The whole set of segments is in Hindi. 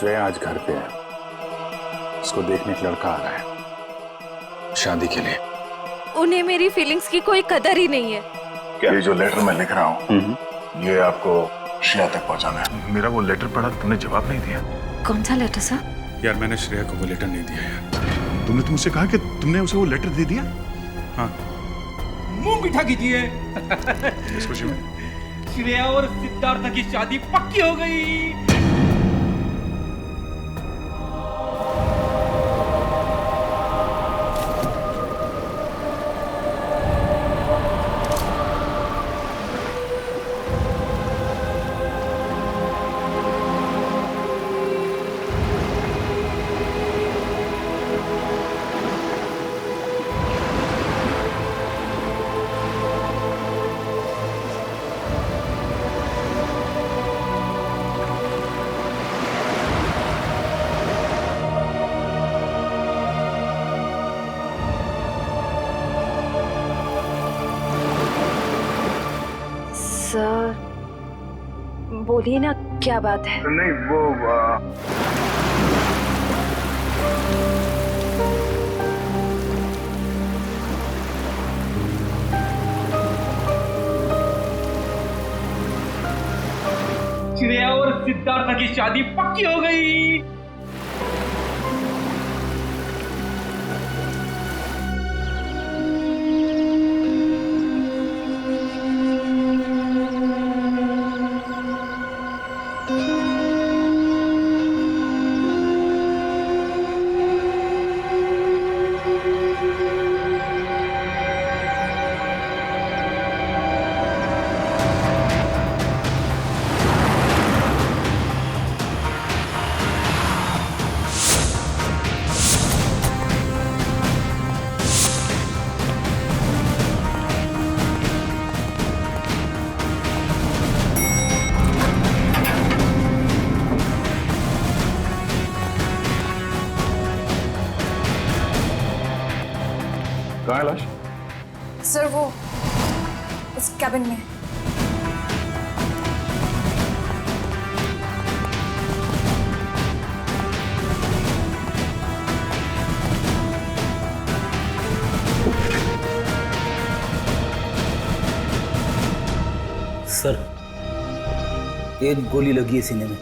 श्रेया आज घर पे है, उसको देखने एक लड़का आ रहा है शादी के लिए। उन्हें मेरी फीलिंग्स की कोई कदर ही नहीं है। क्या? ये जो लेटर मैं लिख रहा हूँ ये आपको श्रेया तक पहुँचाना है। मेरा वो लेटर पढ़ा, तुमने जवाब नहीं दिया। कौन सा लेटर सर? यार मैंने श्रेया को वो लेटर नहीं दिया यार। तुमने तुमसे कहा कि तुमने उसे वो लेटर दे दिया। हाँ, मुंह मीठा कीजिए। इस खुशी में श्रेया और सिद्धार्थ की शादी पक्की हो गई। सर बोलिए ना, क्या बात है? नहीं वो श्रेया और सिद्धार्थ की शादी पक्की हो गई। कहाँ है लाश? सर वो उस कैबिन में। सर एक गोली लगी है सीने में।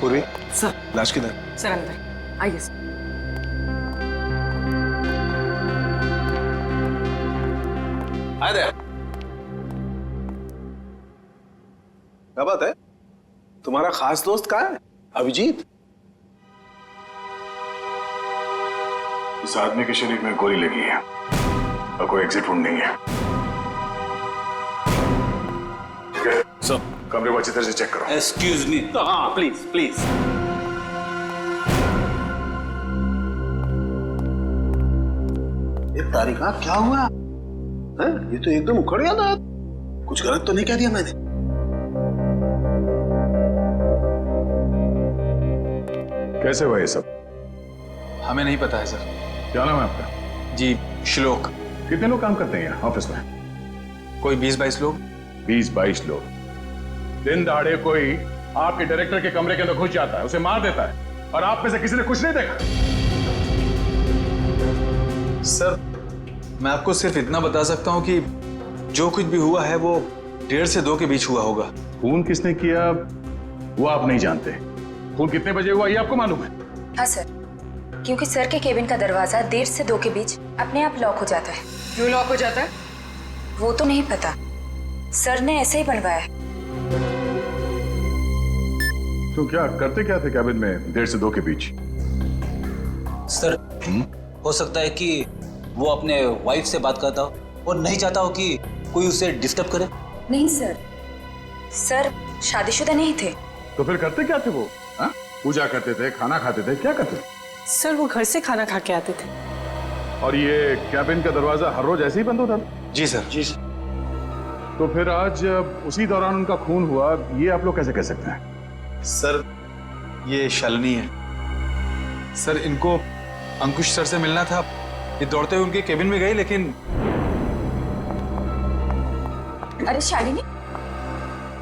पूर्वी, सर। लाश किधर? सर अंदर आइए सर। Hi there. क्या बात है? तुम्हारा खास दोस्त कहाँ है? अभिजीत? इस आदमी के शरीर में गोली लगी है और कोई एग्जिट वुंड नहीं है। सर, कमरे को अच्छी तरह से चेक करो। Excuse me. हाँ प्लीज प्लीज। ये तारिका क्या हुआ है? ये तो एकदम उखड़ गया था। कुछ गलत तो नहीं कह दिया मैंने? कैसे हुआ ये सब? हमें नहीं पता है सर। क्या नाम है आपका? जी श्लोक। कितने लोग काम करते हैं यहाँ ऑफिस में? कोई 20-22 लोग। 20-22 लोग। दिन दहाड़े कोई आपके डायरेक्टर के कमरे के अंदर घुस जाता है, उसे मार देता है, और आप में से किसी ने कुछ नहीं देखा? सर मैं आपको सिर्फ इतना बता सकता हूँ कि जो कुछ भी हुआ है वो 1:30 से 2 के बीच हुआ होगा। खून किसने किया वो आप नहीं जानते। खून कितने बजे हुआ ये आपको मालूम है? हाँ सर, क्योंकि सर के केबिन का दरवाजा 1:30 से 2 के बीच अपने आप लॉक हो जाता है। क्यों लॉक हो जाता है वो तो नहीं पता, सर ने ऐसे ही बनवाया है। तो क्या करते क्या थे कैबिन में 1:30 से 2 के बीच? सर हो सकता है कि वो अपने वाइफ से बात करता हो और नहीं चाहता हो कि कोई उसे डिस्टर्ब करे। नहीं सर, सर शादीशुदा नहीं थे। तो फिर करते क्या थे वो? हाँ? पूजा करते थे, खाना खाते थे, क्या करते थे? सर वो घर से खाना खा के आते थे। और ये कैबिन का दरवाजा हर रोज ऐसे ही बंद होता था? जी सर। जी तो फिर आज उसी दौरान उनका खून हुआ, ये आप लोग कैसे कह सकते हैं? सर ये शालिनी है सर। इनको अंकुश सर से मिलना था। ये दौड़ते हुए उनके केबिन में गई, लेकिन अरे शालिनी,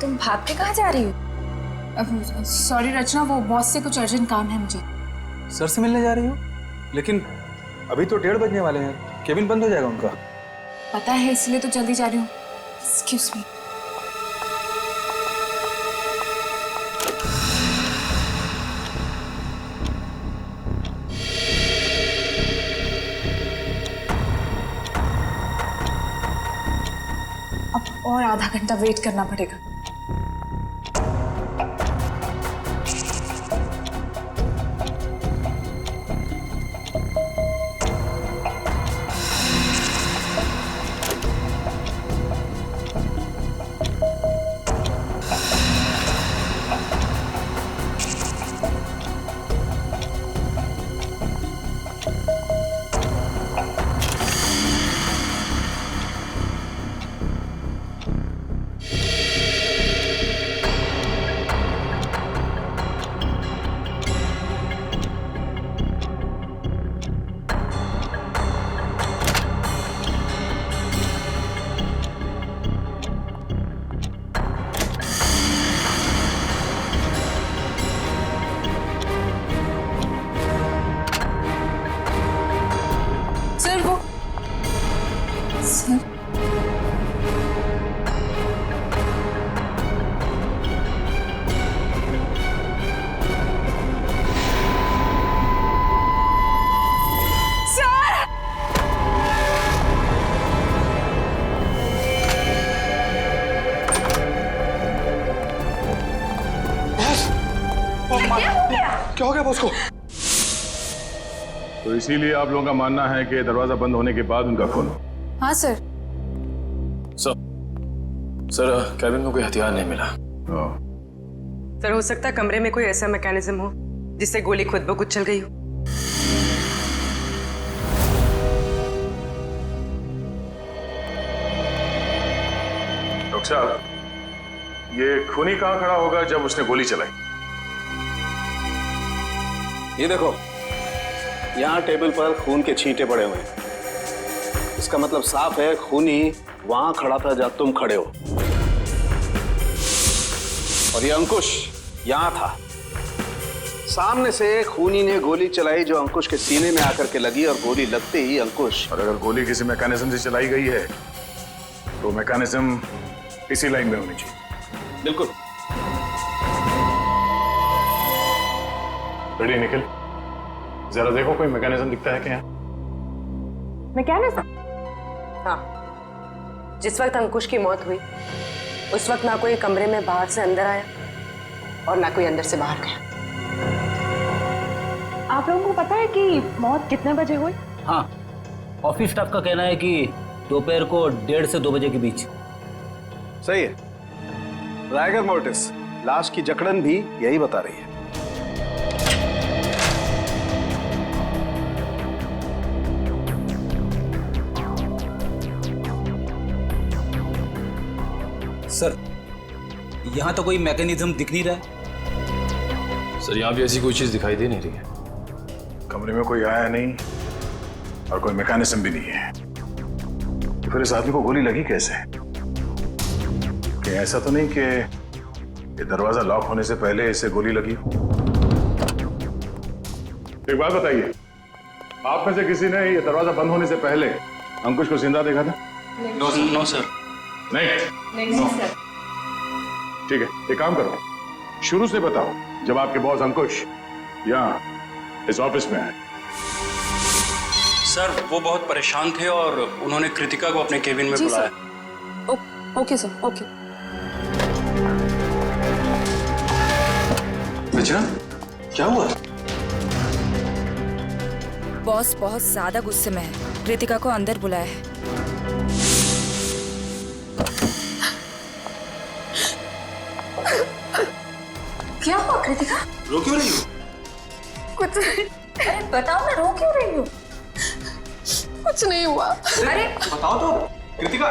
तुम भाग के कहाँ जा रही हो? सॉरी रचना, वो बॉस से कुछ अर्जेंट काम है मुझे। सर से मिलने जा रही हो? लेकिन अभी तो 1:30 बजने वाले हैं, केबिन बंद हो जाएगा उनका। पता है, इसलिए तो जल्दी जा रही हूँ। Excuse me. अब और आधा घंटा वेट करना पड़ेगा। क्या हो गया बॉस को? तो इसीलिए आप लोगों का मानना है कि दरवाजा बंद होने के बाद उनका खून हो? हाँ सर। सर कैबिन में कोई हथियार नहीं मिला। सर हो सकता है कमरे में कोई ऐसा मैकेनिज्म हो जिससे गोली खुद ब खुद चल गई हो। डॉक्टर साहब, ये खूनी कहाँ खड़ा होगा जब उसने गोली चलाई? ये देखो, यहाँ टेबल पर खून के छींटे पड़े हुए हैं। इसका मतलब साफ है, खूनी वहां खड़ा था जब तुम खड़े हो। और ये अंकुश यहाँ था। सामने से खूनी ने गोली चलाई जो अंकुश के सीने में आकर के लगी, और गोली लगते ही अंकुश। और अगर गोली किसी मैकेनिज्म से चलाई गई है तो मैकेनिज्म इसी लाइन में होनी चाहिए। बिल्कुल। रेडी निखिल, जरा देखो कोई मैकेनिज्म दिखता है क्या? मैकेनिज्म? हाँ, जिस वक्त अंकुश की मौत हुई उस वक्त ना कोई कमरे में बाहर से अंदर आया और ना कोई अंदर से बाहर गया। आप लोगों को पता है कि मौत कितने बजे हुई? हाँ, ऑफिस स्टाफ का कहना है कि दोपहर को 1:30 से 2 बजे के बीच। सही है। राइगर मोर्टिस, लाश की जकड़न भी यही बता रही है। सर, यहाँ तो कोई मैकेनिज्म दिख नहीं रहा है। सर यहाँ भी ऐसी कोई चीज दिखाई दे नहीं रही है। कमरे में कोई आया नहीं और कोई मैकेनिज्म भी नहीं है, तो फिर इस आदमी को गोली लगी कैसे? कि ऐसा तो नहीं कि ये दरवाजा लॉक होने से पहले इसे गोली लगी हो? एक बात बताइए, आप में से किसी ने ये दरवाजा बंद होने से पहले अंकुश को जिंदा देखा था? No sir. नहीं सर। ठीक है, एक काम करो, शुरू से बताओ जब आपके बॉस अंकुश यहाँ इस ऑफिस में आए। सर वो बहुत परेशान थे और उन्होंने कृतिका को अपने केबिन में बुलाया। Okay sir, okay. रचना, क्या हुआ? बॉस बहुत ज्यादा गुस्से में है, कृतिका को अंदर बुलाया है। क्या हुआ कृतिका? रो क्यों रही हो? कुछ नहीं, अरे बताओ ना, रो क्यों रही हो? कुछ नहीं हुआ। अरे बताओ तो कृतिका।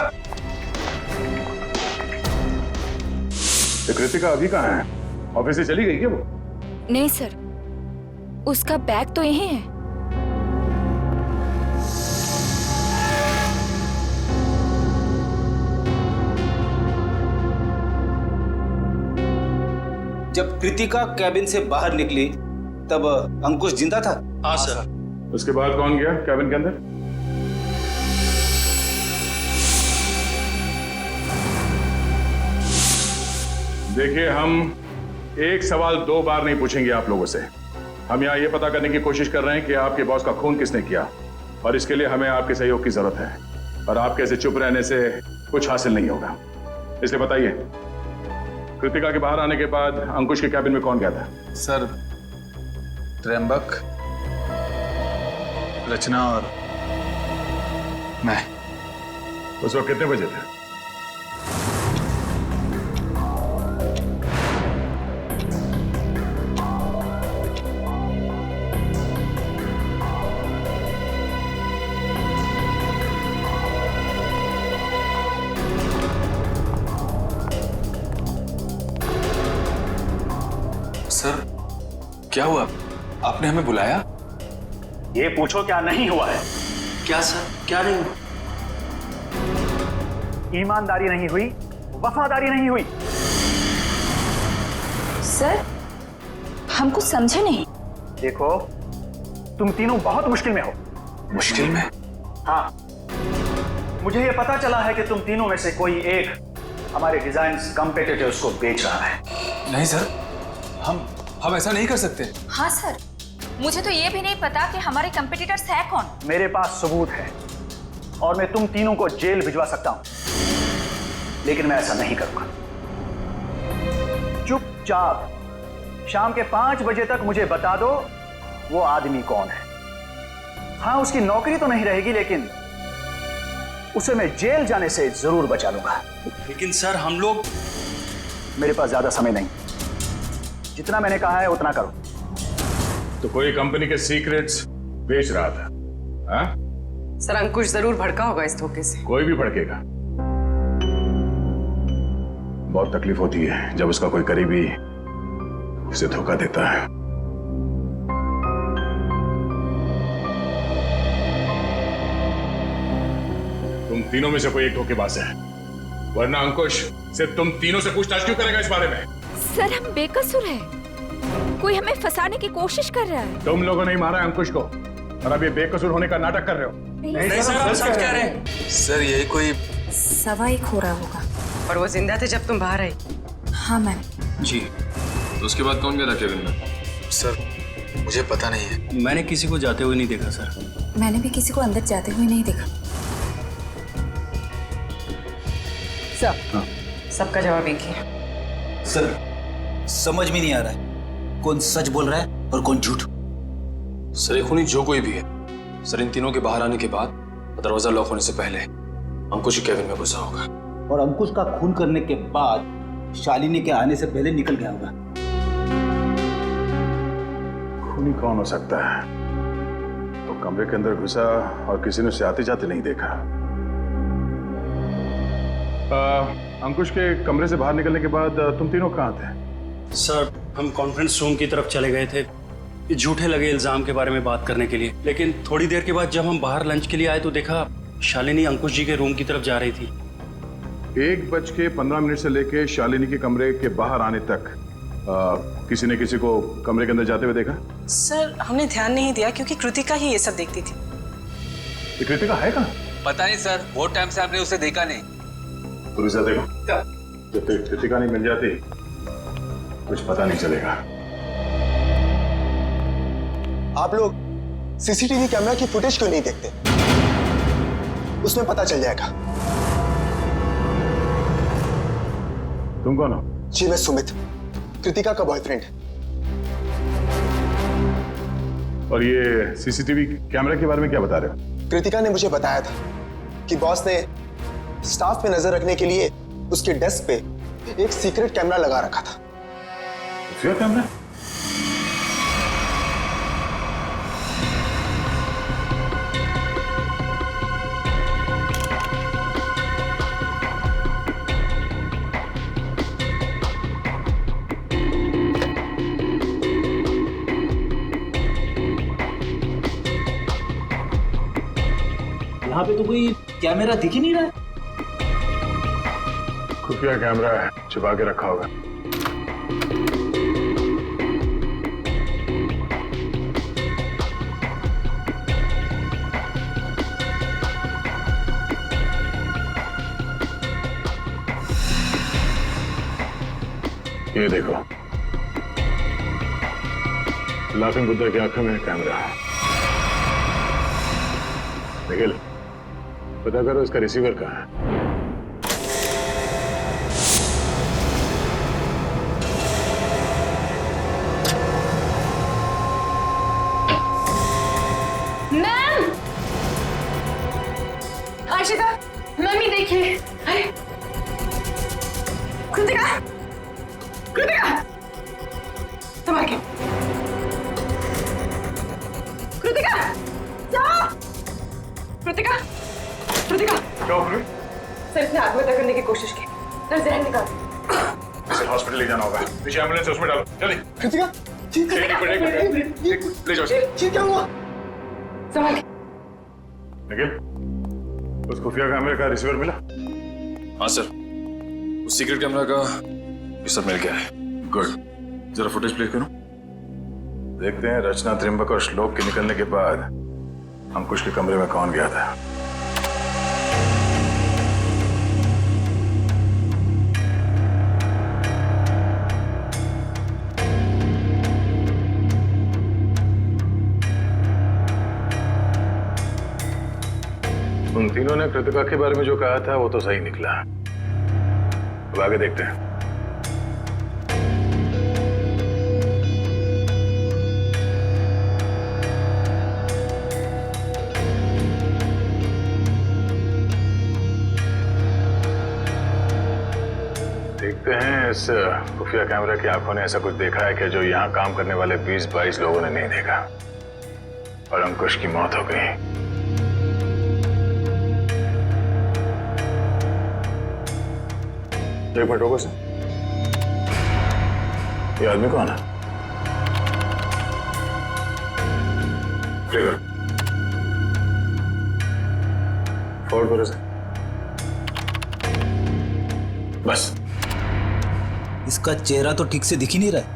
तो कृतिका अभी कहाँ है? ऑफिस से चली गई क्या वो? नहीं सर, उसका बैग तो यहीं है। जब कृतिका कैबिन से बाहर निकली तब अंकुश जिंदा था? हाँ सर। उसके बाद कौन गया कैबिन के अंदर? देखिए, हम एक सवाल 2 बार नहीं पूछेंगे आप लोगों से। हम यहाँ ये पता करने की कोशिश कर रहे हैं कि आपके बॉस का खून किसने किया, और इसके लिए हमें आपके सहयोग की जरूरत है। और आपके ऐसे चुप रहने से कुछ हासिल नहीं होगा। इसलिए बताइए, कृतिका के बाहर आने के बाद अंकुश के कैबिन में कौन गया था? सर, त्र्यंबक, रचना और मैं। उस वक्त कितने बजे थे? सर, क्या हुआ? आपने हमें बुलाया? ये पूछो क्या नहीं हुआ है? क्या सर, क्या नहीं हुआ? ईमानदारी नहीं हुई, वफादारी नहीं हुई। सर, हम कुछ समझे नहीं। देखो, तुम तीनों बहुत मुश्किल में हो। मुश्किल में? हाँ, मुझे ये पता चला है कि तुम तीनों में से कोई एक हमारे डिजाइन कॉम्पिटिटर्स को बेच रहा है। नहीं सर, हम ऐसा नहीं कर सकते। हाँ सर, मुझे तो ये भी नहीं पता कि हमारे कंपटीटर्स है कौन। मेरे पास सबूत है और मैं तुम तीनों को जेल भिजवा सकता हूं, लेकिन मैं ऐसा नहीं करूंगा। चुपचाप शाम के 5 बजे तक मुझे बता दो वो आदमी कौन है। हाँ, उसकी नौकरी तो नहीं रहेगी, लेकिन उसे मैं जेल जाने से जरूर बचा लूंगा। लेकिन सर, हम लोग... मेरे पास ज्यादा समय नहीं, जितना मैंने कहा है उतना करो। तो कोई कंपनी के सीक्रेट्स बेच रहा था? हाँ? सर, अंकुश जरूर भड़का होगा इस धोखे से। कोई भी भड़केगा। बहुत तकलीफ होती है जब उसका कोई करीबी उसे धोखा देता है। तुम तीनों में से कोई एक धोखेबाज है, वरना अंकुश सिर्फ तुम तीनों से पूछताछ क्यों करेगा इस बारे में? सर, हम बेकसूर हैं। कोई हमें फंसाने की कोशिश कर रहा है। तुम लोगों ने ही मारा है अंकुश को, और अब ये बेकसूर होने का नाटक कर रहे हो। नहीं सर, हम सच कह रहे हैं। सर, यही कोई 1:15 हो रहा होगा। और वो जिंदा थे जब तुम बाहर आई? हाँ मैम। जी। तो उसके बाद कौन गया था केबिन में? सर, मुझे पता नहीं है। मैंने किसी को जाते हुए नहीं देखा सर। मैंने भी किसी को अंदर जाते हुए नहीं देखा। सब सबका जवाब एक ही है। सर, समझ में नहीं आ रहा है कौन सच बोल रहा है और कौन झूठ। सर, ये खूनी जो कोई भी है, सर इन तीनों के बाहर आने के बाद दरवाजा लॉक होने से पहले अंकुश के केबिन में घुसा होगा। और अंकुश का खून करने के बाद शालिनी के आने से पहले निकल गया होगा। खूनी कौन हो सकता है? तो कमरे के अंदर घुसा और किसी ने उसे आते जाते नहीं देखा। अंकुश के कमरे से बाहर निकलने के बाद तुम तीनों कहाँ थे? सर, हम कॉन्फ्रेंस रूम की तरफ चले गए थे ये झूठे लगे इल्जाम के बारे में बात करने के लिए। लेकिन थोड़ी देर के बाद जब हम बाहर लंच के लिए आए तो देखा शालिनी अंकुश जी के रूम की तरफ जा रही थी। 1:15 से लेके शालिनी के कमरे के बाहर आने तक किसी ने किसी को कमरे के अंदर जाते हुए देखा? सर, हमने ध्यान नहीं दिया क्योंकि कृतिका ही ये सब देखती थी। ये कृतिका है कहाँ? पता नहीं सर, बहुत टाइम से आपने उसे देखा नहीं। पूरी से देखो, जब तक कृतिका नहीं मिल जाती कुछ पता नहीं चलेगा। आप लोग सीसीटीवी कैमरा की फुटेज क्यों नहीं देखते? उसमें पता चल जाएगा। तुम कौन हो? जी, मैं सुमित, कृतिका का बॉयफ्रेंड। और ये सीसीटीवी कैमरा के बारे में क्या बता रहे हो? कृतिका ने मुझे बताया था कि बॉस ने स्टाफ पे नजर रखने के लिए उसके डेस्क पे एक सीक्रेट कैमरा लगा रखा था। खुफिया कैमरा? यहाँ पे तो कोई कैमरा दिख ही नहीं रहा है। खुफिया कैमरा है, छुपा के रखा होगा। ये देखो, लाफिंग बुद्धा की आंखों में कैमरा है। निखिल, पता करो इसका रिसीवर कहाँ है। मैम, आशिका, मम्मी देखिए। अरे, कृतिका, कृतिका, संभाल के। कृतिका, जाओ। कृतिका, कृतिका। क्या हो गया? सर इसने आत्महत्या करने की कोशिश की। सर जहर निकाल। इसे हॉस्पिटल ले जाना होगा। पीछे एम्बुलेंस है, उसमें डालो जल्दी। कृतिका, ठीक है। एक मिनट, ले जाओ। ठीक क्या हुआ? संभाल के। निखिल, उस खुफिया कैमरे का रिसीवर मिला? हाँ सर, उस सीक्रेट कैमरा का ये सब मिल गया है। गुड, जरा फुटेज प्ले करो। देखते हैं रचना, त्रिंबक और श्लोक के निकलने के बाद अंकुश के कमरे में कौन गया था। उन तीनों ने कृतिका के बारे में जो कहा था वो तो सही निकला। अब आगे देखते हैं। देखते हैं इस खुफिया कैमरा की आंखों ने ऐसा कुछ देखा है कि जो यहां काम करने वाले 20-22 लोगों ने नहीं देखा और अंकुश की मौत हो गई। एक मिनट, बस ये आदमी कौन है? फॉरवर्ड करो से। बस इसका चेहरा तो ठीक से दिख ही नहीं रहा है।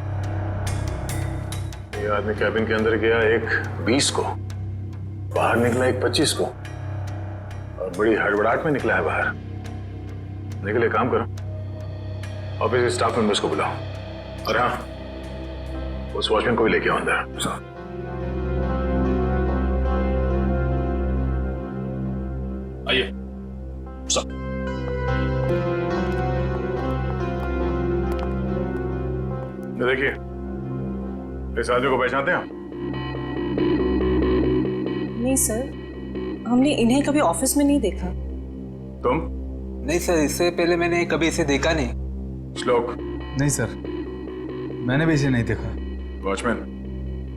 ये आदमी कैबिन के अंदर गया एक 20 को, बाहर निकला एक 25 को और बड़ी हड़बड़ाहट में निकला है बाहर। निकले, काम करो, ऑफिस के स्टाफ मेंबर्स को बुलाओ और हाँ, उस वॉचमैन को भी लेके आओ अंदर। आइए सर। देखिए, इस आदमी को पहचानते हैं आप? नहीं सर, हमने इन्हें कभी ऑफिस में नहीं देखा। तुम? नहीं सर, इससे पहले मैंने कभी इसे देखा नहीं। श्लोक? नहीं सर, मैंने भी इसे नहीं देखा। वॉचमैन,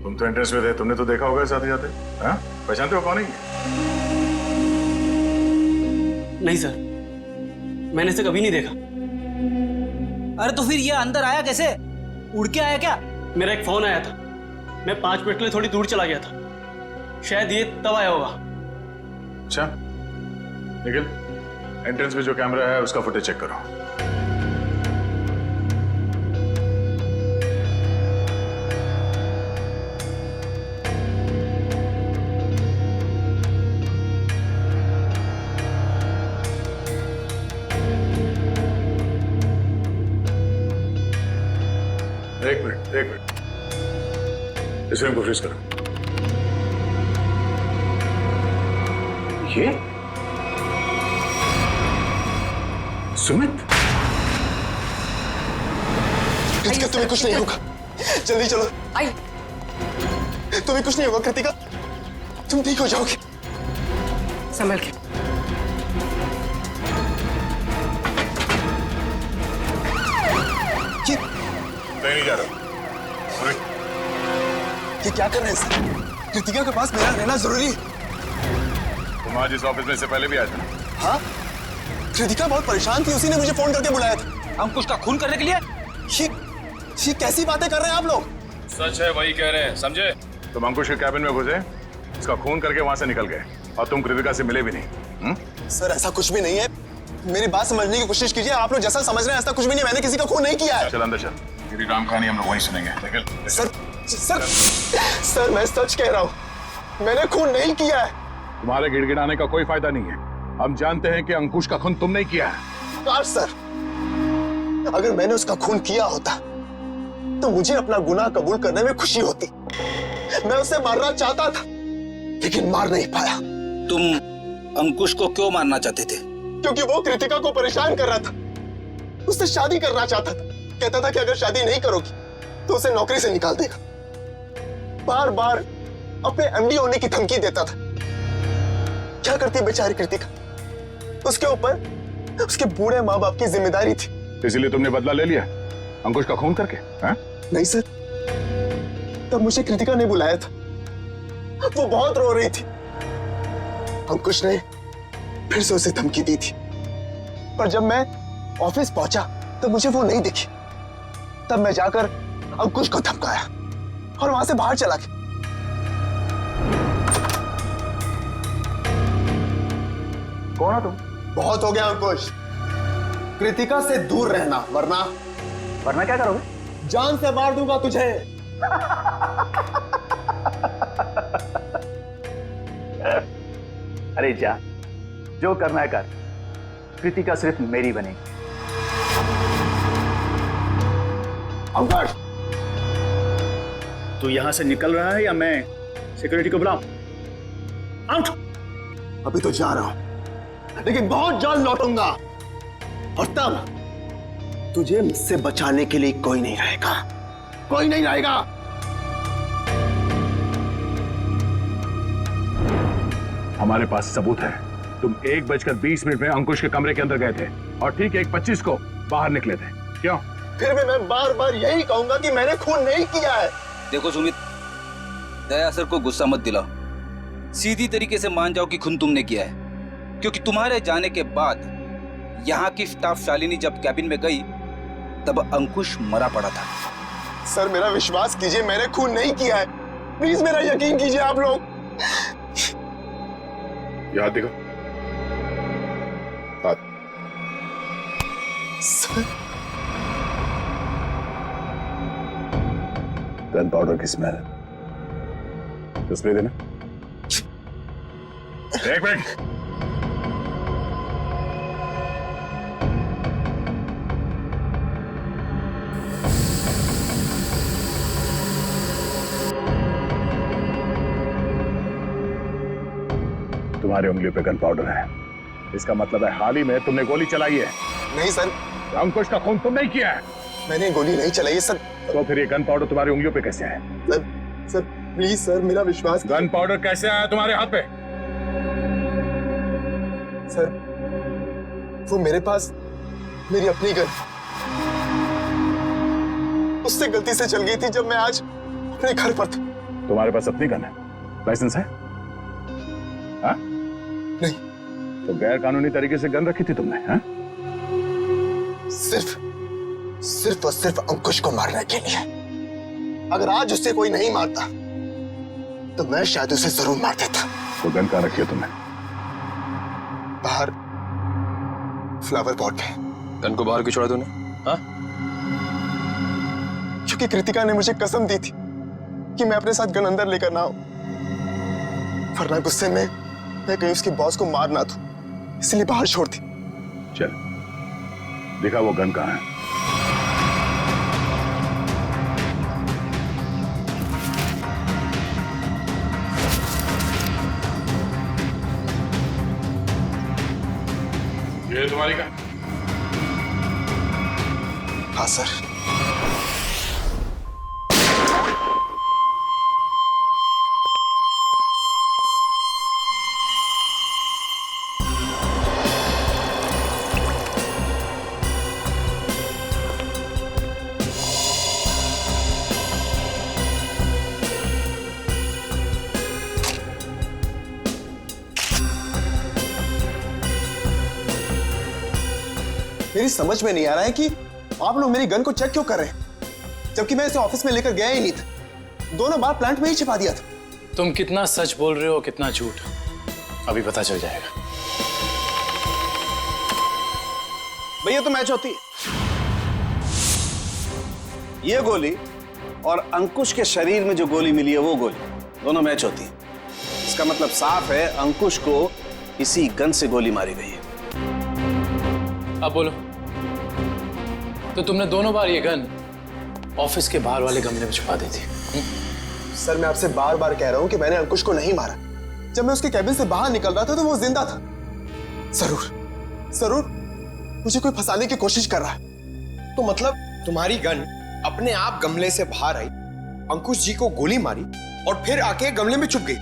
तुम तो एंट्रेंस में थे, तुमने तो देखा होगा साथ ही जाते। हाँ, पहचानते हो कौन है? नहीं सर, मैंने इसे कभी नहीं देखा। अरे तो फिर ये अंदर आया कैसे? उड़ के आया क्या? मेरा एक फोन आया था, मैं 5 मिनट के लिए थोड़ी दूर चला गया था, शायद ये तब आया होगा। अच्छा निखिल, एंट्रेंस में जो कैमरा है उसका फुटेज चेक करो। एक मिनट, इस फ्रेम को फ्रीज करो। ये सुमित? कृतिका, तुम्हें कुछ नहीं होगा, जल्दी चलो। आई, तुम्हें कुछ नहीं होगा कृतिका, तुम ठीक हो जाओगे। संभल के। कहीं नहीं जा रहा। ये क्या कर रहे हैं सर? कृतिका के पास मेरा रहना जरूरी है। तुम आज इस ऑफिस में से पहले भी आए थे ना? हाँ, कृतिका बहुत परेशान थी, उसी ने मुझे फोन करके बुलाया था। अंकुश का खून करने के लिए? ये कैसी बातें कर रहे हैं आप लोग? सच है, वही कह रहे हैं, समझे? तुम अंकुश के कैबिन में घुसे, इसका खून करके वहां से निकल गए और तुम कृतिका से मिले भी नहीं। सर ऐसा कुछ भी नहीं है, मेरी बात समझने की कोशिश कीजिए। आप लोग जैसा समझ रहे हैं ऐसा कुछ भी नहीं, मैंने किसी का खून नहीं किया है। चल अंदर चल, तेरी राम कहानी हम लोग वहीं सुनेंगे। सर मैं सच कह रहा हूँ, मैंने खून नहीं किया है। तुम्हारे गिड़गिड़ाने का कोई फायदा नहीं है, हम जानते हैं कि अंकुश का खून तुम नहीं किया है। काश सर, अगर मैंने उसका खून किया होता तो मुझे अपना गुनाह कबूल करने में खुशी होती। मैं उसे मारना चाहता था लेकिन मार नहीं पाया। तुम अंकुश को क्यों मारना चाहते थे? क्योंकि वो कृतिका को परेशान कर रहा था, उससे शादी करना चाहता था। कहता था कि अगर शादी नहीं करोगी तो उसे नौकरी से निकाल देगा। बार बार अपने एमडी होने की धमकी देता था। क्या करती बेचारी कृतिका, उसके ऊपर उसके बूढ़े माँ बाप की जिम्मेदारी थी। इसलिए तुमने बदला ले लिया अंकुश का खून करके? नहीं सर, तब मुझे कृतिका ने बुलाया था, वो बहुत रो रही थी। अंकुश ने फिर से उसे धमकी दी थी, पर जब मैं ऑफिस पहुंचा तब मुझे वो नहीं दिखी। तब मैं जाकर अंकुश को धमकाया और वहां से बाहर चला गया। कौन हो तुम? बहुत हो गया अंकुश, कृतिका से दूर रहना, वरना क्या करोगे? जान से मार दूंगा तुझे। अरे जा, जो करना है कर, कृतिका सिर्फ मेरी बनेगी। अंकुश, तू यहां से निकल रहा है या मैं सिक्योरिटी को बुलाऊं? आउट! अभी तो जा रहा हूं, लेकिन बहुत जल्द लौटूंगा और तब तुझे मुझसे बचाने के लिए कोई नहीं रहेगा, कोई नहीं रहेगा। हमारे पास सबूत है, तुम 1:20 में अंकुश के कमरे के अंदर गए थे और ठीक 1:25 को बाहर निकले थे। क्यों? फिर भी मैं बार बार यही कहूंगा कि मैंने खून नहीं किया है। देखो सुमित, दया सर को गुस्सा मत दिलाओ, सीधी तरीके से मान जाओ कि खून तुमने किया है। क्योंकि तुम्हारे जाने के बाद यहाँ की स्टाफ शालिनी जब कैबिन में गई तब अंकुश मरा पड़ा था। सर मेरा विश्वास कीजिए, मैंने खून नहीं किया है, प्लीज मेरा यकीन कीजिए आप लोग। याद देखो, हाथ। सर, गन पाउडर की स्मेल, स्प्रे देना। एक मिनट, तुम्हारी उंगलियों पे गन पाउडर है, इसका मतलब है हाल ही में तुमने गोली चलाई है। नहीं सर, अंकुश का खून तुम नहीं किया है। मैंने गोली नहीं चलाई सर। तो फिर ये गन पाउडर तुम्हारी उंगलियों पे कैसे आया? सर प्लीज सर, मेरा विश्वास। गन पाउडर कैसे आया तुम्हारे हाथ पे? सर वो मेरे पास मेरी अपनी गन, उससे गलती से चल गई थी जब मैं आज अपने घर पर था। तुम्हारे पास अपनी गन है? लाइसेंस है? हाँ? नहीं। तो गैर कानूनी तरीके से गन रखी थी तुमने? हाँ? सिर्फ और सिर्फ अंकुश को मारने के लिए। अगर आज उससे कोई नहीं मारता तो मैं शायद उसे जरूर मार देता। तो गन कहाँ रखी है तुमने? बाहर फ्लावर पॉट में। गन को बाहर क्यों छोड़ा तूने? हाँ? क्योंकि कृतिका ने मुझे कसम दी थी कि मैं अपने साथ गन अंदर लेकर ना आऊं, वरना गुस्से में मैं कहीं उसके बॉस को मार ना दूं, इसलिए बाहर छोड़ दी। चल दिखा वो गन कहाँ है। ये तुम्हारी गन? हाँ सर। मेरी समझ में नहीं आ रहा है कि आप लोग मेरी गन को चेक क्यों कर रहे हैं, जबकि मैं इसे ऑफिस में लेकर गया ही नहीं था। दोनों बार प्लांट में ही छिपा दिया था। तुम कितना सच बोल रहे हो कितना झूठ अभी पता चल जाएगा। भैया तो मैच होती है। ये गोली और अंकुश के शरीर में जो गोली मिली है वो गोली, दोनों मैच होती है। इसका मतलब साफ है अंकुश को इसी गन से गोली मारी गई है। अब बोलो, तो तुमने दोनों बार ये गन ऑफिस के बाहर वाले गमले में छुपा दी थी? सर मैं आपसे बार बार कह रहा हूं कि मैंने अंकुश को नहीं मारा। जब मैं उसके कैबिन से बाहर निकल रहा था तो वो जिंदा था। जरूर मुझे कोई फंसाने की कोशिश कर रहा है। तो मतलब तुम्हारी गन अपने आप गमले से बाहर आई, अंकुश जी को गोली मारी और फिर आके गमले में छुप गई।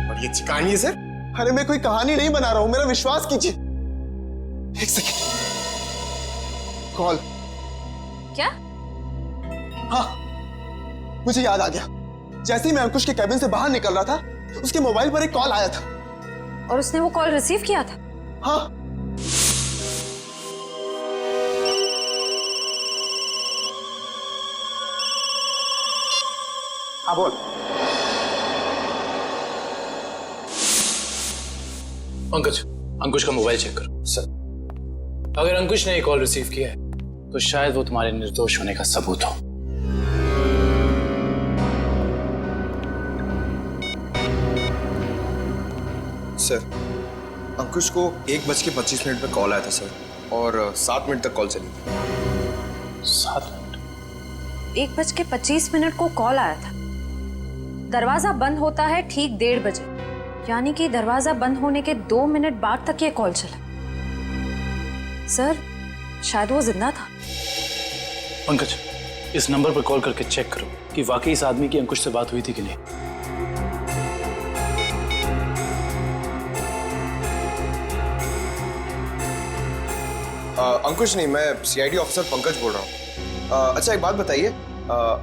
और ये कहानी है सर? अरे मैं कोई कहानी नहीं बना रहा हूं, मेरा विश्वास कीजिए। एक सेकंड, कॉल। क्या? हाँ, मुझे याद आ गया। जैसे ही मैं अंकुश के कैबिन से बाहर निकल रहा था, उसके मोबाइल पर एक कॉल आया था। और उसने वो कॉल रिसीव किया था? हाँ। हाँ बोल। अंकुश का मोबाइल चेक करो। सर अगर अंकुश ने ये कॉल रिसीव किया है तो शायद वो तुम्हारे निर्दोष होने का सबूत हो। सर अंकुश को 1:25 पे कॉल आया था सर, और 7 मिनट तक कॉल चली थी। 7 मिनट? 1:25 को कॉल आया था। दरवाजा बंद होता है ठीक 1:30 बजे, यानी कि दरवाजा बंद होने के 2 मिनट बाद तक ये कॉल चला। सर शायद वो जिंदा था। पंकज, इस नंबर पर कॉल करके चेक करो कि वाकई इस आदमी की अंकुश से बात हुई थी कि नहीं। अंकुश नहीं, मैं सीआईडी ऑफिसर पंकज बोल रहा हूँ। अच्छा एक बात बताइए,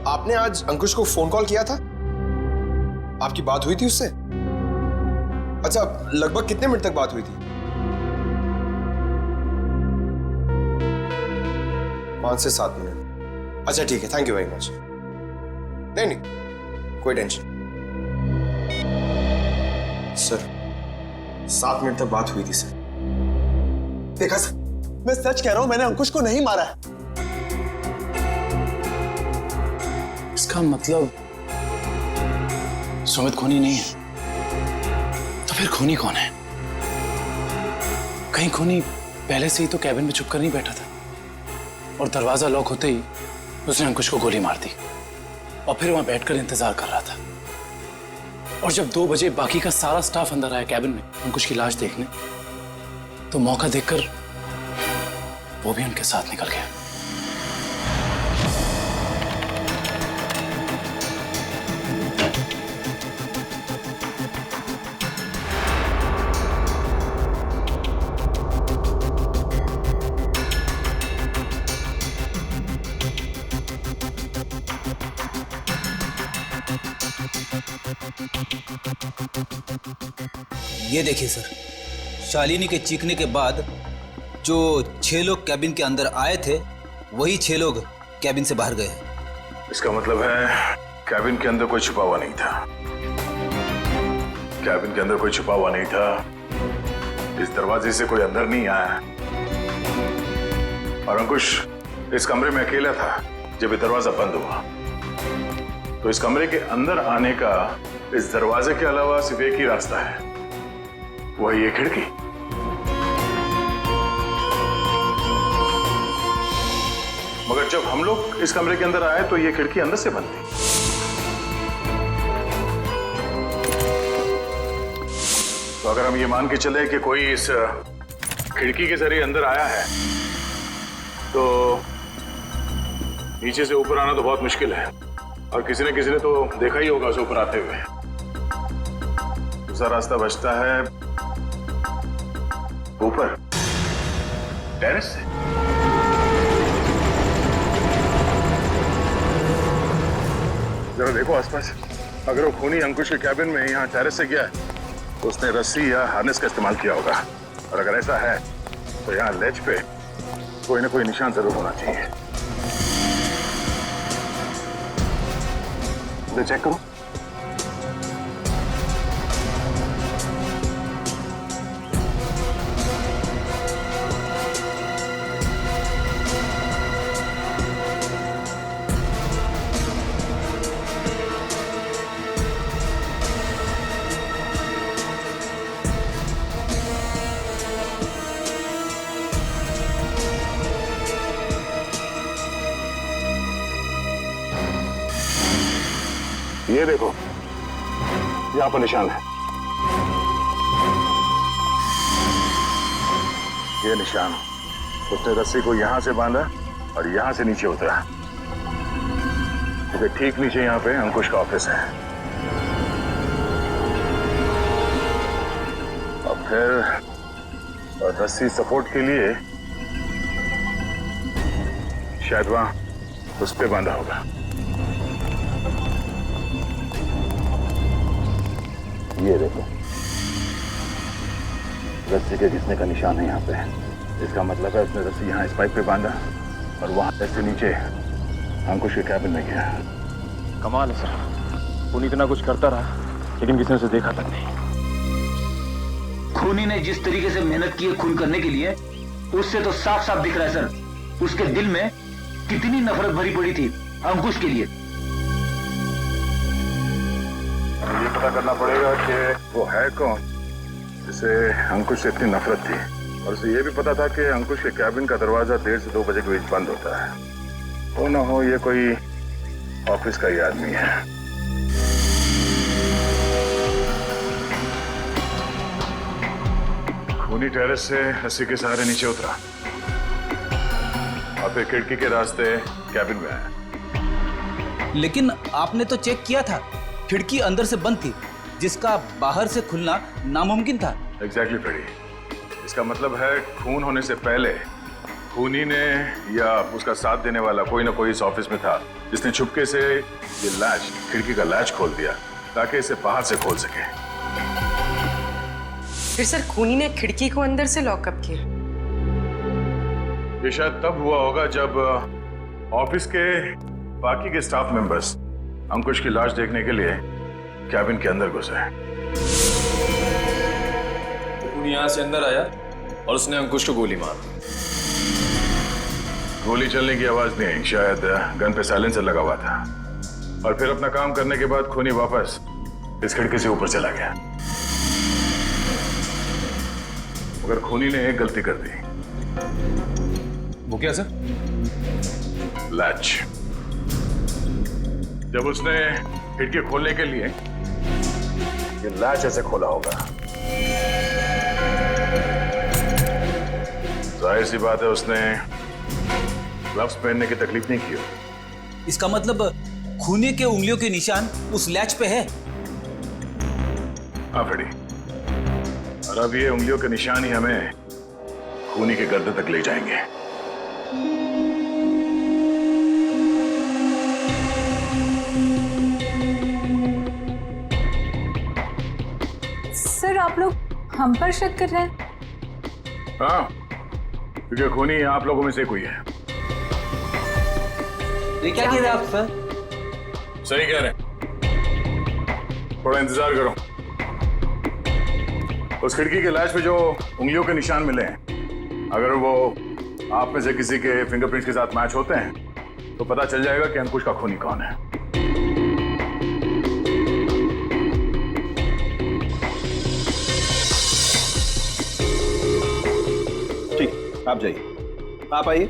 आपने आज अंकुश को फोन कॉल किया था? आपकी बात हुई थी उससे? अच्छा, लगभग कितने मिनट तक बात हुई थी? 5 से 7 मिनट। अच्छा ठीक है, थैंक यू वेरी मच। नहीं कोई टेंशन। सर 7 मिनट तक बात हुई थी सर। देखा सर, मैं सच कह रहा हूं, मैंने अंकुश को नहीं मारा है। इसका मतलब सुमित खूनी नहीं है, तो फिर खूनी कौन है? कहीं खूनी पहले से ही तो कैबिन में छुपकर नहीं बैठा था और दरवाजा लॉक होते ही उसने अंकुश को गोली मार दी और फिर वहां बैठकर इंतजार कर रहा था। और जब 2 बजे बाकी का सारा स्टाफ अंदर आया कैबिन में अंकुश की लाश देखने, तो मौका देखकर वो भी उनके साथ निकल गया। ये देखिए सर, शालिनी के चीखने के बाद जो 6 लोग कैबिन के अंदर आए थे वही 6 लोग कैबिन से बाहर गए। इसका मतलब है कैबिन के अंदर कोई छुपा हुआ नहीं था। कैबिन के अंदर कोई छुपा हुआ नहीं था। इस दरवाजे से कोई अंदर नहीं आया और अंकुश इस कमरे में अकेला था जब ये दरवाजा बंद हुआ। तो इस कमरे के अंदर आने का इस दरवाजे के अलावा सिर्फ एक ही रास्ता है, वही ये खिड़की। मगर जब हम लोग इस कमरे के अंदर आए तो ये खिड़की अंदर से बंद थी। तो अगर हम ये मान के चले कि कोई इस खिड़की के जरिए अंदर आया है तो नीचे से ऊपर आना तो बहुत मुश्किल है और किसी ने तो देखा ही होगा उसे ऊपर आते हुए। दूसरा रास्ता बचता है ऊपर टेरेस से। जरा देखो आसपास, अगर वो खूनी अंकुश के कैबिन में यहाँ टेरेस से गया है तो उसने रस्सी या हार्नेस का इस्तेमाल किया होगा, और अगर ऐसा है तो यहाँ लेज पे कोई ना कोई निशान जरूर होना चाहिए। इसे चेक करो। ये देखो, यहाँ पर निशान है। ये निशान, उसने रस्सी को यहाँ से बांधा और यहाँ से नीचे उतरा, क्योंकि ठीक नीचे यहाँ पे अंकुश का ऑफिस है। और फिर रस्सी सपोर्ट के लिए शायद वहां उस पे बांधा होगा। ये देखो, रस्सी के घिसने का निशान है यहाँ पे। इसका मतलब है उसने रस्सी यहाँ इस पाइप पे बांधा और वहां से नीचे अंकुश के कैबिन में गया। कमाल है सर, खूनी इतना कुछ करता रहा लेकिन किसी ने उसे देखा तक नहीं। खूनी ने जिस तरीके से मेहनत की है खून करने के लिए, उससे तो साफ साफ दिख रहा है सर, उसके दिल में कितनी नफरत भरी पड़ी थी अंकुश के लिए। ये पता करना पड़ेगा कि वो है कौन जिसे अंकुश से इतनी नफरत थी, और उसे ये भी पता था कि अंकुश के कैबिन का दरवाजा 1:30 से 2 बजे के बीच बंद होता है। वो ना हो ये कोई ऑफिस का ही आदमी है। खूनी टेरेस से रस्सी के सहारे नीचे उतरा और फिर खिड़की के रास्ते कैबिन में आया। लेकिन आपने तो चेक किया था, खिड़की अंदर से बंद थी, जिसका बाहर से खुलना नामुमकिन था। एग्जैक्टली फ्रेडी, इसका मतलब है खून होने से पहले खूनी ने या उसका साथ देने वाला कोई ना कोई इस ऑफिस में था, जिसने छुपके से ये लैच, खिड़की का लैच खोल दिया ताकि इसे बाहर से खोल सके। फिर सर खूनी ने खिड़की को अंदर से लॉकअप किया? ये शायद तब हुआ होगा जब ऑफिस के बाकी के स्टाफ मेंबर्स अंकुश की लाश देखने के लिए कैबिन के अंदर घुसे। खूनी यहाँ से अंदर आया और उसने अंकुश को गोली मार दी। गोली चलने की आवाज नहीं आई, शायद गन पे साइलेंसर लगा हुआ था। और फिर अपना काम करने के बाद खूनी वापस इस खिड़की से ऊपर चला गया। मगर खूनी ने एक गलती कर दी। वो क्या सर? लैच। जब उसने खिड़की खोलने के लिए ये लैच ऐसे खोला होगा, जाहिर सी बात है उसने ग्लव्स पहनने की तकलीफ नहीं की होगी। इसका मतलब खूनी के उंगलियों के निशान उस लैच पे है। हाँ फ्रेडी, और अब ये उंगलियों के निशान ही हमें खूनी के गर्दन तक ले जाएंगे। सर आप लोग हम पर शक कर रहे हैं? हाँ, क्योंकि खूनी आप लोगों में से कोई है। ये क्या कह रहे हैं आप सर? सही कह रहे हैं, थोड़ा इंतजार करो। उस खिड़की के लैच पे जो उंगलियों के निशान मिले हैं, अगर वो आप में से किसी के फिंगरप्रिंट्स के साथ मैच होते हैं तो पता चल जाएगा कि अंकुश का खूनी कौन है। ठीक, आप जाइए, आप आइए।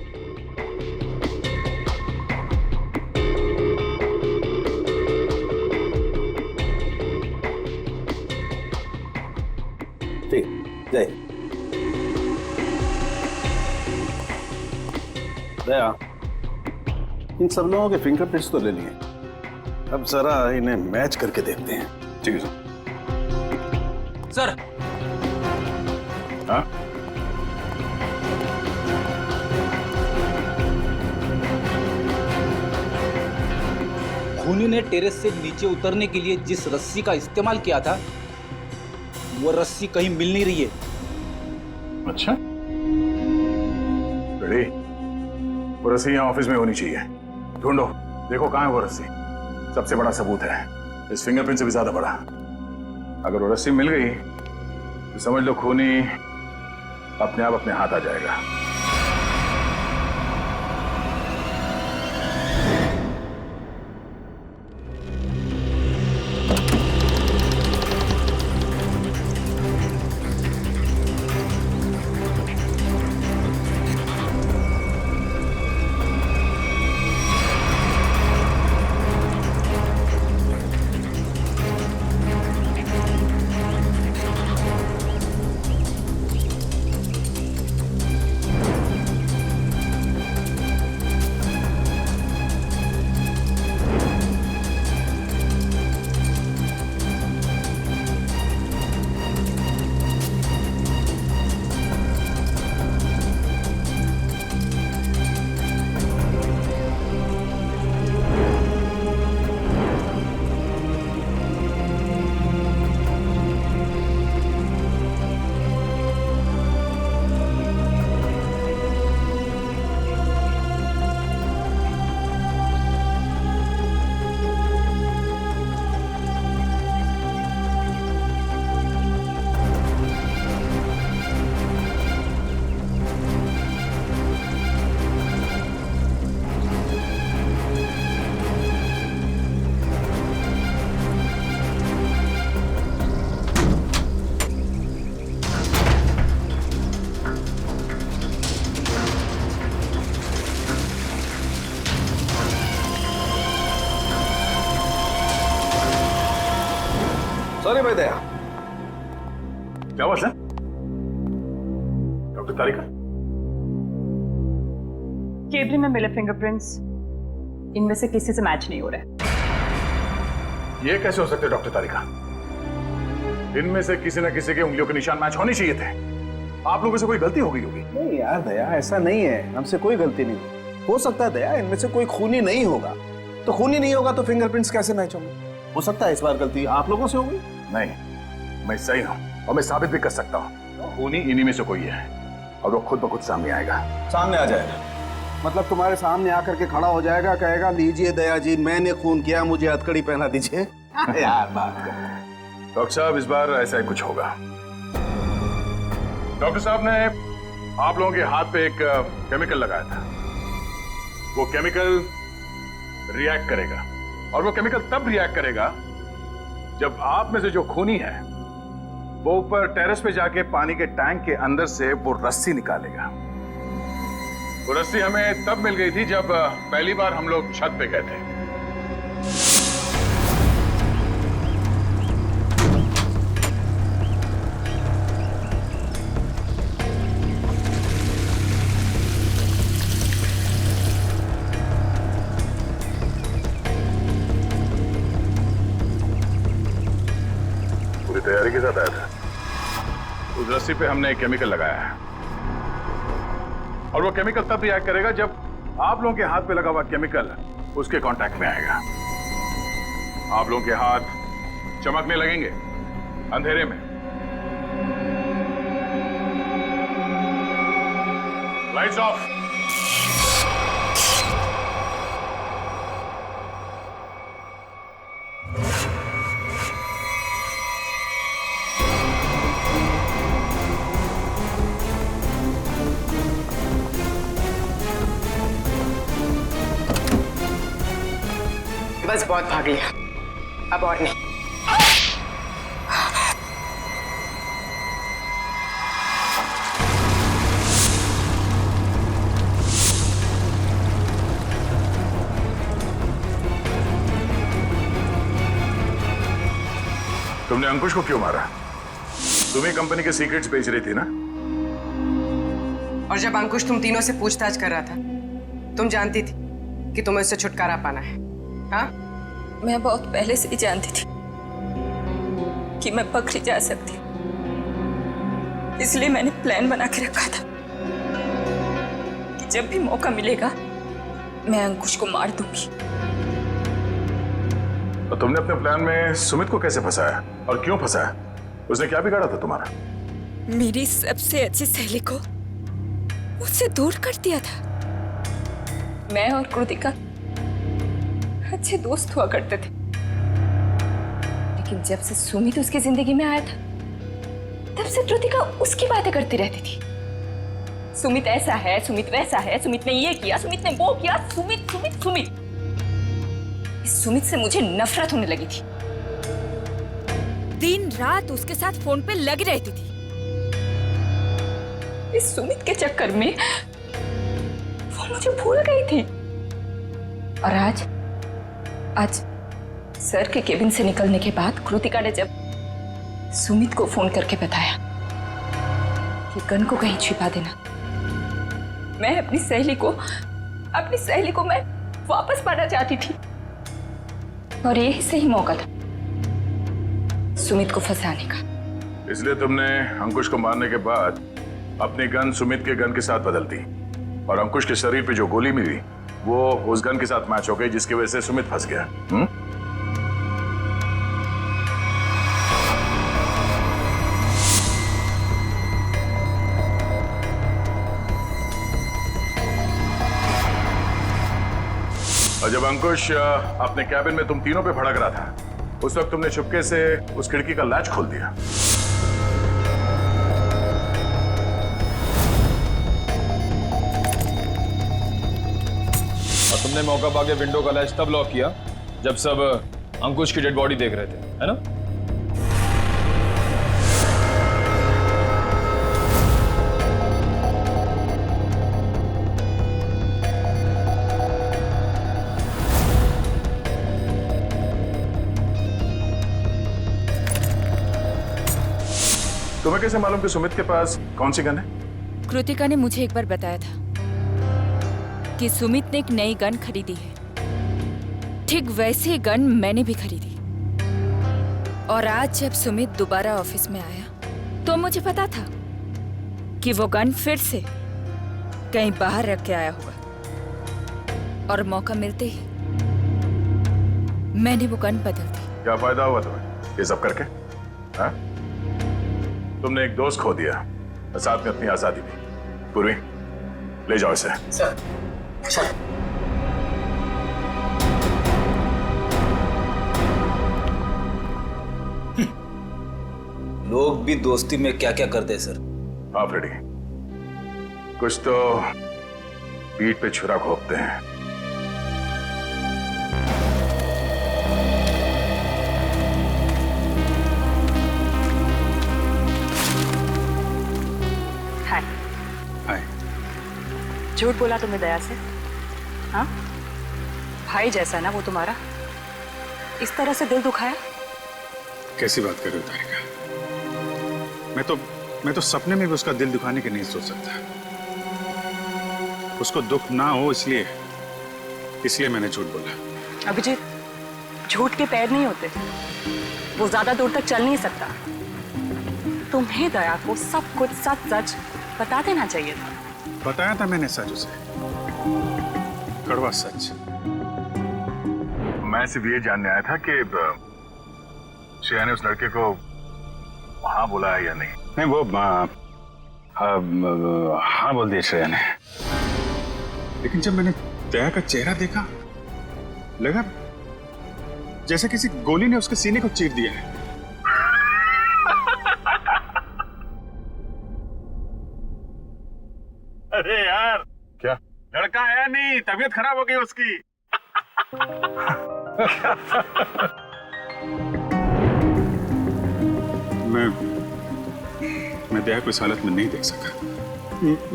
ठीक, जाइए। दया, इन सब लोगों के फिंगरप्रिंट्स तो ले लिए, अब जरा इन्हें मैच करके देखते हैं। ठीक है सर। हाँ? खूनी ने टेरेस से नीचे उतरने के लिए जिस रस्सी का इस्तेमाल किया था, वो रस्सी कहीं मिल नहीं रही है। अच्छा, रेडी? वो रस्सी यहाँ ऑफिस में होनी चाहिए। ढूंढो, देखो कहाँ है वो रस्सी। सबसे बड़ा सबूत है, इस फिंगरप्रिंट से भी ज्यादा बड़ा। अगर वो रस्सी मिल गई तो समझ लो खूनी अपने आप अपने हाथ आ जाएगा। सॉरी भाई दया। क्या हुआ सर? डॉक्टर तारिका, केबिन में मिले फिंगरप्रिंट्स इनमें से किसी से मैच नहीं हो रहे। ये कैसे हो सकते डॉक्टर तारिका? इनमें से किसी न किसी के उंगलियों के निशान मैच होने चाहिए थे। आप लोगों से कोई गलती हो गई होगी। नहीं यार दया, ऐसा नहीं है, हमसे कोई गलती नहीं। हो सकता है दया इनमें से कोई खूनी नहीं होगा, तो खूनी नहीं होगा तो फिंगरप्रिंट्स कैसे मैच होंगे? हो सकता है इस बार गलती आप लोगों से होगी। नहीं, मैं सही हूं और मैं साबित भी कर सकता हूं। खूनी इन्हीं में से कोई है और वो खुद ब खुद सामने आएगा। सामने आ जाएगा मतलब तुम्हारे सामने आकर के खड़ा हो जाएगा, कहेगा लीजिए दया जी मैंने खून किया, मुझे हथकड़ी पहना दीजिए। यार बात कर। डॉक्टर साहब, इस बार ऐसा ही कुछ होगा। डॉक्टर साहब ने आप लोगों के हाथ पे एक केमिकल लगाया था। वो केमिकल रिएक्ट करेगा और वो केमिकल तब रिएक्ट करेगा जब आप में से जो खूनी है वो ऊपर टेरेस पे जाके पानी के टैंक के अंदर से वो रस्सी निकालेगा। वो रस्सी हमें तब मिल गई थी जब पहली बार हम लोग छत पे गए थे। तैयारी के साथ आया था। उस रस्सी पे हमने एक केमिकल लगाया है और वो केमिकल तब रिएक्ट करेगा जब आप लोगों के हाथ पे लगा हुआ केमिकल उसके कांटेक्ट में आएगा। आप लोगों के हाथ चमकने लगेंगे अंधेरे में। Lights off. बस बहुत भाग लिया, अब और नहीं। तुमने अंकुश को क्यों मारा? तुम्ही कंपनी के सीक्रेट्स बेच रही थी ना? और जब अंकुश तुम तीनों से पूछताछ कर रहा था, तुम जानती थी कि तुम्हें उससे छुटकारा पाना है। हाँ? मैं बहुत पहले से ही जानती थी कि मैं पकड़ी जा सकती, इसलिए मैंने प्लान बना के रखा था कि जब भी मौका मिलेगा मैं अंकुश को मार दूंगी। तो तुमने अपने प्लान में सुमित को कैसे फंसाया और क्यों फंसाया? उसने क्या बिगाड़ा था तुम्हारा? मेरी सबसे अच्छी सहेली को मुझसे दूर कर दिया था। मैं और कृतिका अच्छे दोस्त हुआ करते थे, लेकिन जब से सुमित उसकी जिंदगी में आया था तब से कृतिका उसकी बातें करती रहती थी। सुमित ऐसा है, सुमित वैसा है, सुमित ने ये किया, सुमित ने वो किया, सुमित सुमित सुमित। इस सुमित से मुझे नफरत होने लगी थी। दिन रात उसके साथ फोन पे लगी रहती थी। इस सुमित के चक्कर में वो मुझे भूल गई थी। और आज सर के केबिन से निकलने के बाद कृतिका ने जब सुमित को फोन करके बताया कि गन को कहीं छिपा देना, मैं अपनी सहेली को मैं वापस पाना चाहती थी। और यही सही मौका था सुमित को फंसाने का। इसलिए तुमने अंकुश को मारने के बाद अपनी गन सुमित के गन के साथ बदल दी, और अंकुश के शरीर पे जो गोली मिली वो उस गन के साथ मैच हो गई, जिसकी वजह से सुमित फंस गया। और जब अंकुश अपने कैबिन में तुम तीनों पे भड़क रहा था, उस वक्त तुमने चुपके से उस खिड़की का लैच खोल दिया। और तुमने मौका पाके विंडो का लैच तब लॉक किया जब सब अंकुश की डेड बॉडी देख रहे थे, है ना? तुम्हें कैसे मालूम कि सुमित के पास कौन सी गन है? कृतिका ने मुझे एक बार बताया था कि सुमित ने एक नई गन खरीदी है। ठीक वैसी गन मैंने भी खरीदी। और आज जब सुमित दोबारा ऑफिस में आया तो मुझे पता था कि वो गन फिर से कहीं बाहर रख के आया होगा। और मौका मिलते ही मैंने वो गन बदल दी। क्या फायदा हुआ तुम्हें ये सब करके? हाँ? तुमने एक दोस्त खो दिया और साथ में अपनी आजादी भी। पूर्वी, ले जाओ इसे। सर। लोग भी दोस्ती में क्या क्या करते हैं सर। हाँ फ्रेडी, कुछ तो पीठ पे छुरा घोंपते हैं। झूठ बोला तुमने दया से? हाँ, भाई जैसा ना वो तुम्हारा, इस तरह से दिल दुखाया? कैसी बात कर रही हो तारिका? मैं तो सपने में भी उसका दिल दुखाने की नहीं सोच सकता। उसको दुख ना हो इसलिए मैंने झूठ बोला। अभिजीत, झूठ के पैर नहीं होते, वो ज्यादा दूर तक चल नहीं सकता। तुम्हें दया को सब कुछ सच सच बता देना चाहिए था। बताया था मैंने सच उसे, कड़वा सच। मैं सिर्फ ये जानने आया था कि श्रेया ने उस लड़के को हाँ बुलाया या नहीं। नहीं, वो हाँ बोल दिया श्रेया ने। लेकिन जब मैंने दया का चेहरा देखा, लगा जैसे किसी गोली ने उसके सीने को चीर दिया है। अरे यार, क्या लड़का आया नहीं, तबीयत खराब हो गई उसकी। मैं दया को इस हालत में नहीं देख सका।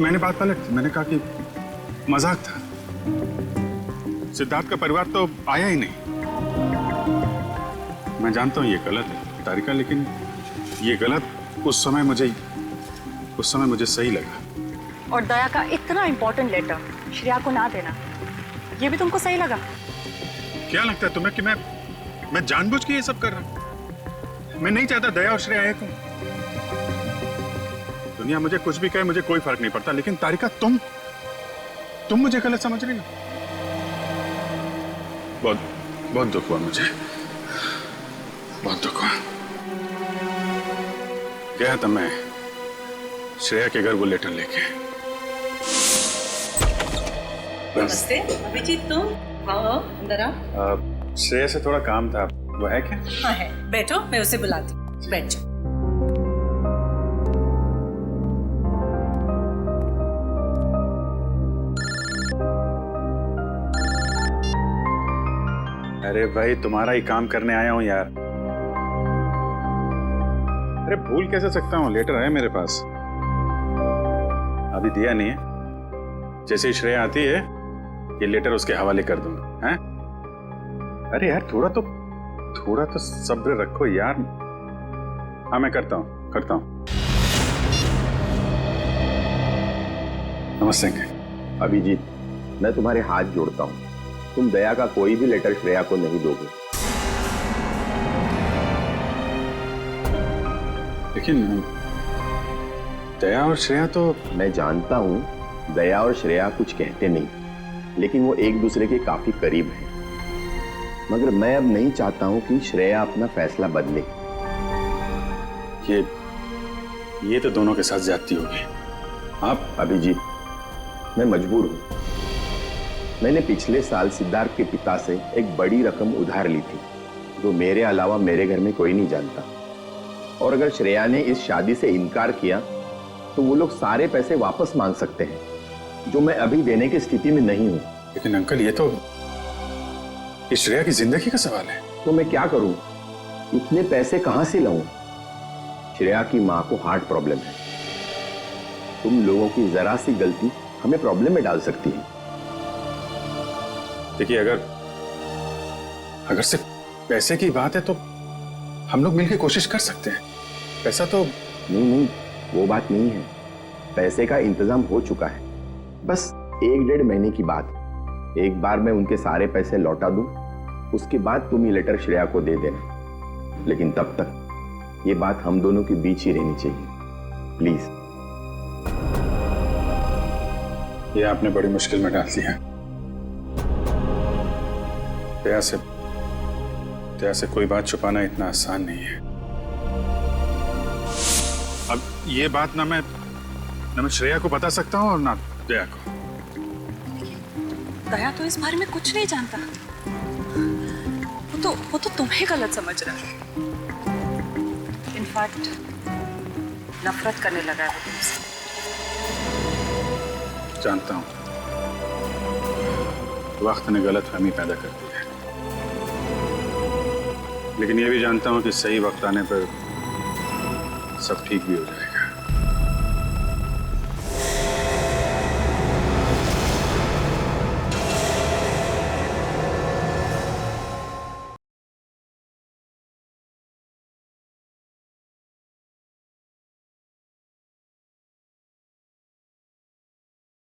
मैंने बात पलट दी। मैंने कहा कि मजाक था। सिद्धार्थ का परिवार तो आया ही नहीं। मैं जानता हूं ये गलत है तारिका, लेकिन ये गलत उस समय मुझे सही लगा। और दया का इतना इंपॉर्टेंट लेटर श्रेया को ना देना, ये भी तुमको सही लगा? क्या लगता है तुम्हें कि मैं जानबूझ के ये सब कर रहा हूं? मैं नहीं चाहता दया और श्रेया एक हो। दुनिया मुझे कुछ भी कहे, मुझे कोई फर्क नहीं पड़ता, लेकिन तारिका तुम मुझे गलत समझ रही हो। बहुत दुख हुआ मुझे, बहुत दुख हुआ। गया था मैं श्रेया के घर वो लेटर लेके। नमस्ते अभिजीत, तुम आओ अंदर आओ। श्रेया से थोड़ा काम था, वो है क्या? हाँ है, बैठो, मैं उसे बुलाती हूँ, बैठ जाओ। अरे भाई, तुम्हारा ही काम करने आया हूँ यार। अरे भूल कैसे सकता हूँ, लेटर है मेरे पास, अभी दिया नहीं है। जैसे ही श्रेया आती है ये लेटर उसके हवाले कर दूंगा। हैं? अरे यार थोड़ा तो सब्र रखो यार। हाँ मैं करता हूँ। नमस्ते अंकल। अभिजीत, मैं तुम्हारे हाथ जोड़ता हूँ, तुम दया का कोई भी लेटर श्रेया को नहीं दोगे। लेकिन दया और श्रेया तो... मैं जानता हूँ दया और श्रेया कुछ कहते नहीं, लेकिन वो एक दूसरे के काफी करीब हैं। मगर मैं अब नहीं चाहता हूँ कि श्रेया अपना फैसला बदले। ये तो दोनों के साथ ज्यादती होगी। आप अभिजीत, मैं मजबूर हूँ। मैंने पिछले साल सिद्धार्थ के पिता से एक बड़ी रकम उधार ली थी, जो मेरे अलावा मेरे घर में कोई नहीं जानता। और अगर श्रेया ने इस शादी से इनकार किया तो वो लोग सारे पैसे वापस मांग सकते हैं, जो मैं अभी देने की स्थिति में नहीं हूं। लेकिन अंकल ये तो श्रेया की जिंदगी का सवाल है। तो मैं क्या करूं? इतने पैसे कहां से लाऊं? श्रेया की मां को हार्ट प्रॉब्लम है। तुम लोगों की जरा सी गलती हमें प्रॉब्लम में डाल सकती है। देखिए अगर सिर्फ पैसे की बात है तो हम लोग मिलकर कोशिश कर सकते हैं। पैसा तो... नहीं, वो बात नहीं है। पैसे का इंतजाम हो चुका है, बस 1-1.5 महीने की बात। एक बार मैं उनके सारे पैसे लौटा दूं, उसके बाद तुम ये लेटर श्रेया को दे देना। लेकिन तब तक ये बात हम दोनों के बीच ही रहनी चाहिए, प्लीज। ये आपने बड़ी मुश्किल में डाल दिया। दया से कोई बात छुपाना इतना आसान नहीं है। अब ये बात ना मैं श्रेया को बता सकता हूँ और ना दया को। दया तो इस बारे में कुछ नहीं जानता। वो तो तुम्हें गलत समझ रहा है। इनफैक्ट नफरत करने लगा है वो तुमसे। जानता हूँ, वक्त ने गलतफहमी पैदा कर दी है, लेकिन ये भी जानता हूँ कि सही वक्त आने पर सब ठीक भी हो जाएगा।